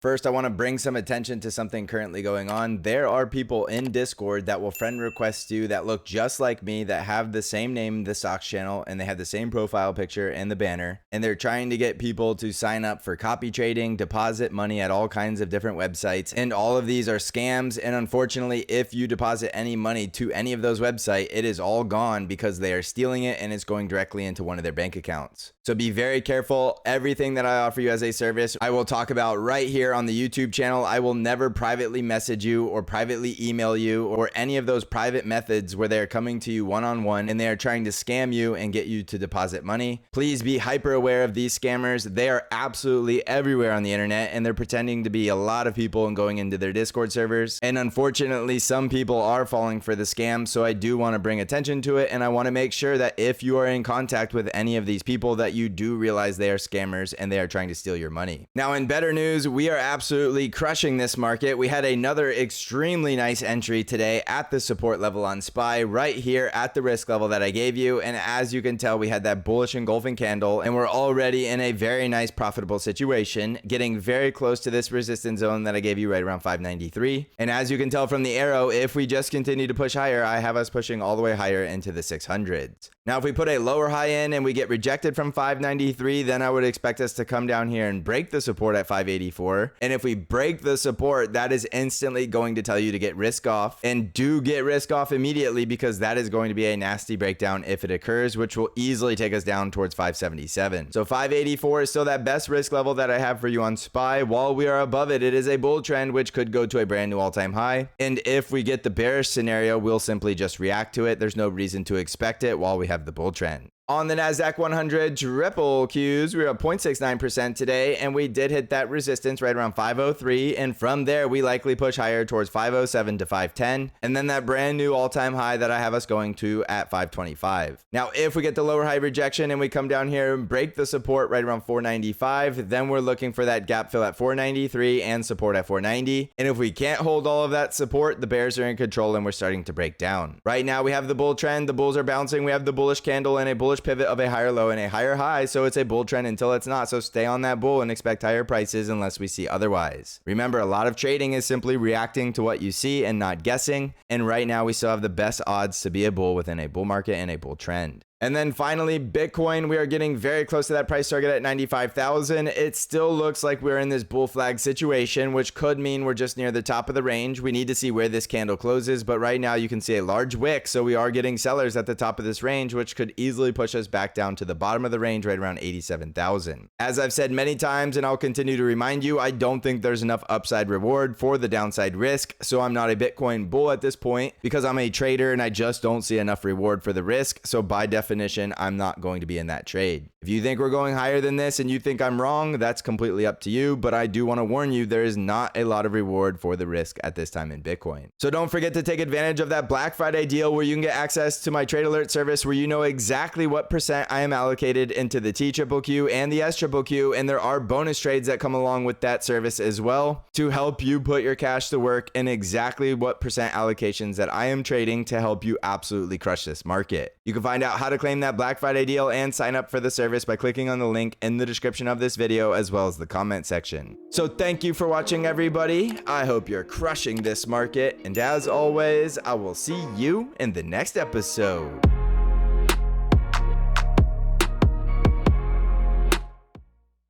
First, I want to bring some attention to something currently going on. There are people in Discord that will friend request you that look just like me, that have the same name, the stocks channel, and they have the same profile picture and the banner. And they're trying to get people to sign up for copy trading, deposit money at all kinds of different websites. And all of these are scams. And unfortunately, if you deposit any money to any of those websites, it is all gone because they are stealing it and it's going directly into one of their bank accounts. So be very careful. Everything that I offer you as a service, I will talk about right here on the YouTube channel. I will never privately message you or privately email you or any of those private methods where they're coming to you one-on-one and they are trying to scam you and get you to deposit money. Please be hyper aware of these scammers. They are absolutely everywhere on the internet and they're pretending to be a lot of people and going into their Discord servers. And unfortunately, some people are falling for the scam. So I do want to bring attention to it. And I want to make sure that if you are in contact with any of these people, that you do realize they are scammers and they are trying to steal your money. Now, in better news, we are absolutely crushing this market. We had another extremely nice entry today at the support level on SPY, right here at the risk level that I gave you. And as you can tell, we had that bullish engulfing candle and we're already in a very nice profitable situation, getting very close to this resistance zone that I gave you right around 593. And as you can tell from the arrow, if we just continue to push higher, I have us pushing all the way higher into the 600s. Now, if we put a lower high in and we get rejected from 593, then I would expect us to come down here and break the support at 584. And if we break the support, that is instantly going to tell you to get risk off, and do get risk off immediately, because that is going to be a nasty breakdown if it occurs, which will easily take us down towards 577. So 584 is still that best risk level that I have for you on SPY. While we are above it, it is a bull trend, which could go to a brand new all-time high. And if we get the bearish scenario, we'll simply just react to it. There's no reason to expect it while we have the bull trend. On the NASDAQ 100 triple Qs, we were up 0.69% today, and we did hit that resistance right around 503. And from there, we likely push higher towards 507 to 510. And then that brand new all-time high that I have us going to at 525. Now, if we get the lower high rejection and we come down here and break the support right around 495, then we're looking for that gap fill at 493 and support at 490. And if we can't hold all of that support, the bears are in control and we're starting to break down. Right now, we have the bull trend. The bulls are bouncing. We have the bullish candle and a bullish pivot of a higher low and a higher high, so it's a bull trend until it's not. So stay on that bull and expect higher prices unless we see otherwise. Remember, a lot of trading is simply reacting to what you see and not guessing, and right now we still have the best odds to be a bull within a bull market and a bull trend. And then finally, Bitcoin, we are getting very close to that price target at 95,000. It still looks like we're in this bull flag situation, which could mean we're just near the top of the range. We need to see where this candle closes, but right now you can see a large wick. So we are getting sellers at the top of this range, which could easily push us back down to the bottom of the range right around 87,000. As I've said many times, and I'll continue to remind you, I don't think there's enough upside reward for the downside risk. So I'm not a Bitcoin bull at this point because I'm a trader and I just don't see enough reward for the risk. So by definition, I'm not going to be in that trade. If you think we're going higher than this and you think I'm wrong, that's completely up to you. But I do want to warn you, there is not a lot of reward for the risk at this time in Bitcoin. So don't forget to take advantage of that Black Friday deal where you can get access to my trade alert service, where you know exactly what percent I am allocated into the TQQQ and the SQQQ. And there are bonus trades that come along with that service as well to help you put your cash to work in exactly what percent allocations that I am trading to help you absolutely crush this market. You can find out how to claim that Black Friday deal and sign up for the service by clicking on the link in the description of this video as well as the comment section. So thank you for watching, everybody. I hope you're crushing this market, and as always, I will see you in the next episode.